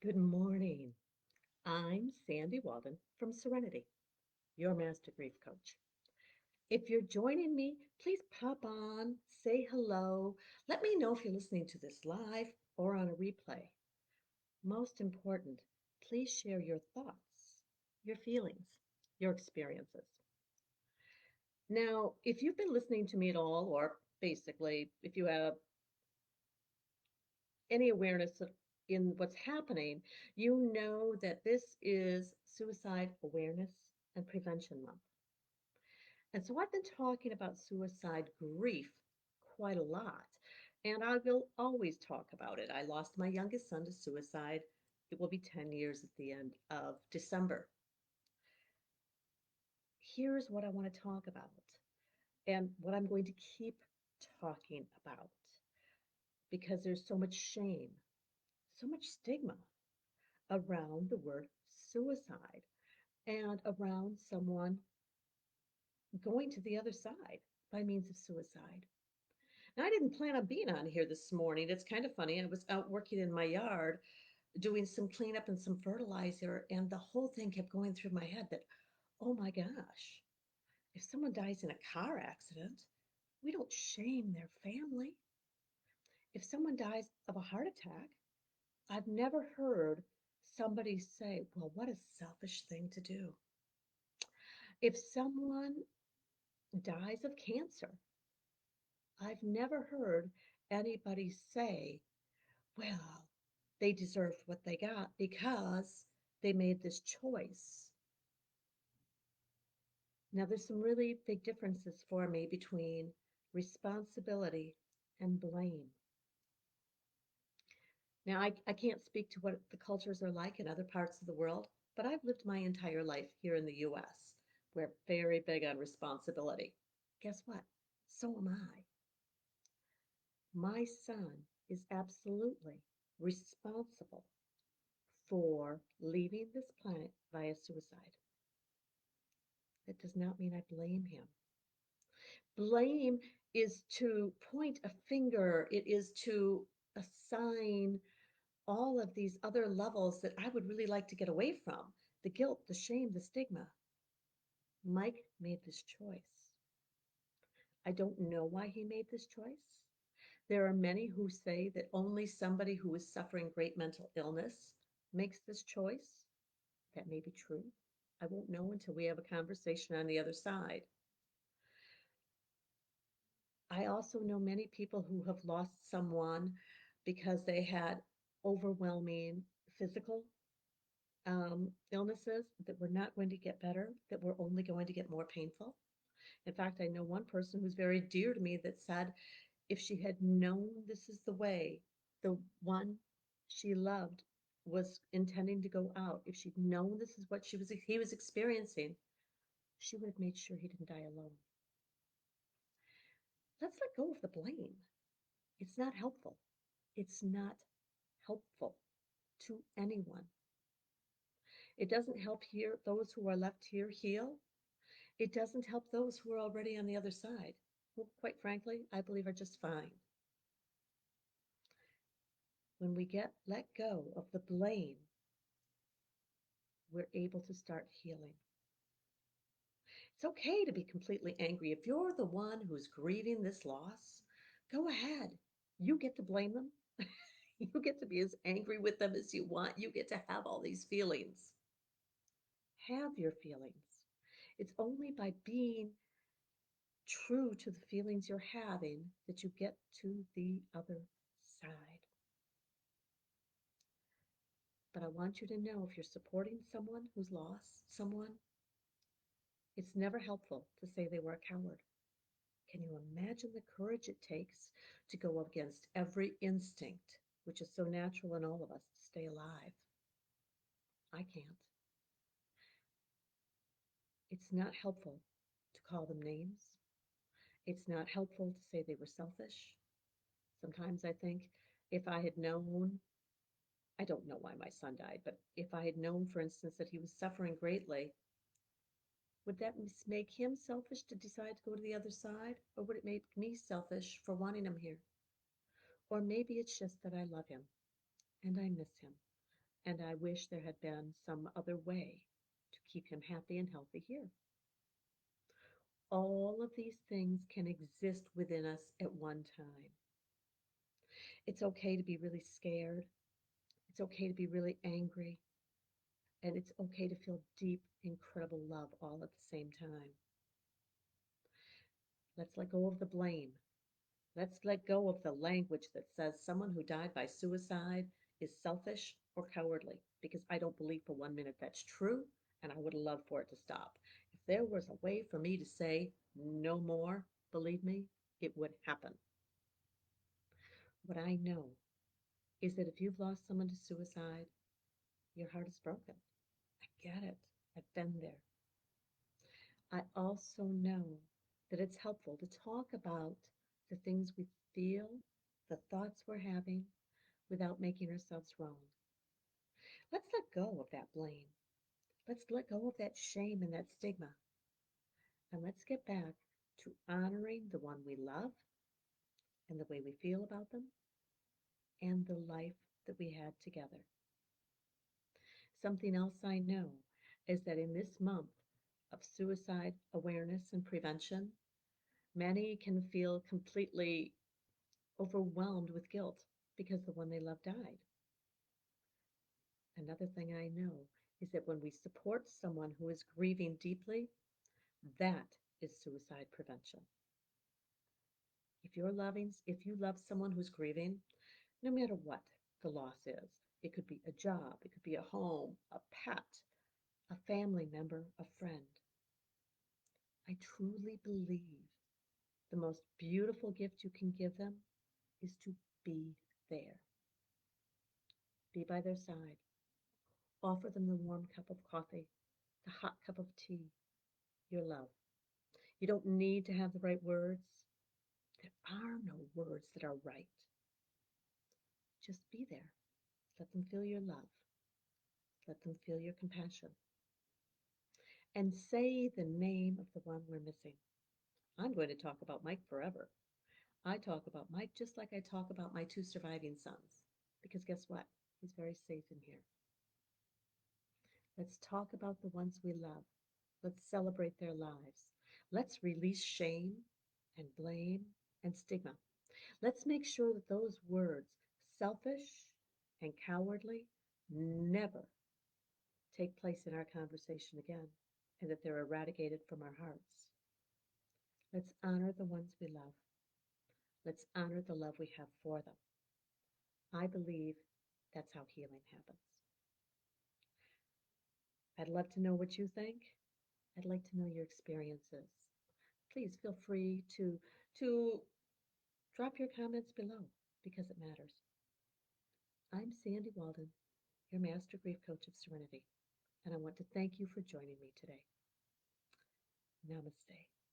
Good morning. I'm Sandy Walden from Serenity, your master grief coach. If you're joining me, please pop on, say hello. Let me know if you're listening to this live or on a replay. Most important, please share your thoughts, your feelings, your experiences. Now, if you've been listening to me at all, or basically if you have any awareness in what's happening, you know that this is Suicide Awareness and Prevention Month. And so I've been talking about suicide grief quite a lot, and I will always talk about it. I lost my youngest son to suicide. It will be 10 years at the end of December. Here's what I want to talk about and what I'm going to keep talking about because there's so much shame, so much stigma around the word suicide and around someone going to the other side by means of suicide. Now, I didn't plan on being on here this morning. It's kind of funny. I was out working in my yard doing some cleanup and some fertilizer, and the whole thing kept going through my head that, oh my gosh, if someone dies in a car accident, we don't shame their family. If someone dies of a heart attack, I've never heard somebody say, well, what a selfish thing to do. If someone dies of cancer, I've never heard anybody say, well, they deserved what they got because they made this choice. Now, there's some really big differences for me between responsibility and blame. Now, I can't speak to what the cultures are like in other parts of the world, but I've lived my entire life here in the US. We're very big on responsibility. Guess what? So am I. My son is absolutely responsible for leaving this planet via suicide. That does not mean I blame him. Blame is to point a finger, it is to assign all of these other levels that I would really like to get away from, the guilt, the shame, the stigma. Mike made this choice. I don't know why he made this choice. There are many who say that only somebody who is suffering great mental illness makes this choice. That may be true. I won't know until we have a conversation on the other side. I also know many people who have lost someone because they had overwhelming physical illnesses that were not going to get better, that were only going to get more painful. In fact, I know one person who's very dear to me that said if she had known this is the way the one she loved was intending to go out, if she'd known this is what he was experiencing, she would have made sure he didn't die alone. Let's let go of the blame. It's not helpful. It's not helpful to anyone. It doesn't help here those who are left here heal. It doesn't help those who are already on the other side, who, quite frankly, I believe are just fine. When we let go of the blame, we're able to start healing. It's okay to be completely angry. If you're the one who's grieving this loss, go ahead. You get to blame them. You get to be as angry with them as you want. You get to have all these feelings. Have your feelings. It's only by being true to the feelings you're having that you get to the other side. But I want you to know if you're supporting someone who's lost someone, it's never helpful to say they were a coward. Can you imagine the courage it takes to go against every instinct, which is so natural in all of us, to stay alive? I can't. It's not helpful to call them names. It's not helpful to say they were selfish. Sometimes I think if I had known, I don't know why my son died, but if I had known, for instance, that he was suffering greatly, would that make him selfish to decide to go to the other side? Or would it make me selfish for wanting him here? Or maybe it's just that I love him and I miss him And I wish there had been some other way to keep him happy and healthy here. All of these things can exist within us at one time. It's okay to be really scared. It's okay to be really angry. And it's okay to feel deep, incredible love all at the same time. Let's let go of the blame. Let's let go of the language that says someone who died by suicide is selfish or cowardly, because I don't believe for 1 minute that's true, and I would love for it to stop. If there was a way for me to say no more, believe me, it would happen. What I know is that if you've lost someone to suicide, your heart is broken. I get it. I've been there. I also know that it's helpful to talk about the things we feel, the thoughts we're having, without making ourselves wrong. Let's let go of that blame. Let's let go of that shame and that stigma. And let's get back to honoring the one we love and the way we feel about them and the life that we had together. Something else I know is that in this month of suicide awareness and prevention, many can feel completely overwhelmed with guilt because the one they love died. Another thing I know is that when we support someone who is grieving deeply, that is suicide prevention. If you love someone who's grieving, no matter what the loss is, it could be a job, it could be a home, a pet, a family member, a friend. I truly believe the most beautiful gift you can give them is to be there. Be by their side. Offer them the warm cup of coffee, the hot cup of tea, your love. You don't need to have the right words. There are no words that are right. Just be there. Let them feel your love. Let them feel your compassion. And say the name of the one we're missing. I'm going to talk about Mike forever. I talk about Mike just like I talk about my two surviving sons. Because guess what? He's very safe in here. Let's talk about the ones we love. Let's celebrate their lives. Let's release shame and blame and stigma. Let's make sure that those words, selfish and cowardly, never take place in our conversation again, and that they're eradicated from our hearts. Let's honor the ones we love. Let's honor the love we have for them. I believe that's how healing happens. I'd love to know what you think. I'd like to know your experiences. Please feel free to drop your comments below because it matters. I'm Sandy Walden, your Master Grief Coach of Serenity, and I want to thank you for joining me today. Namaste.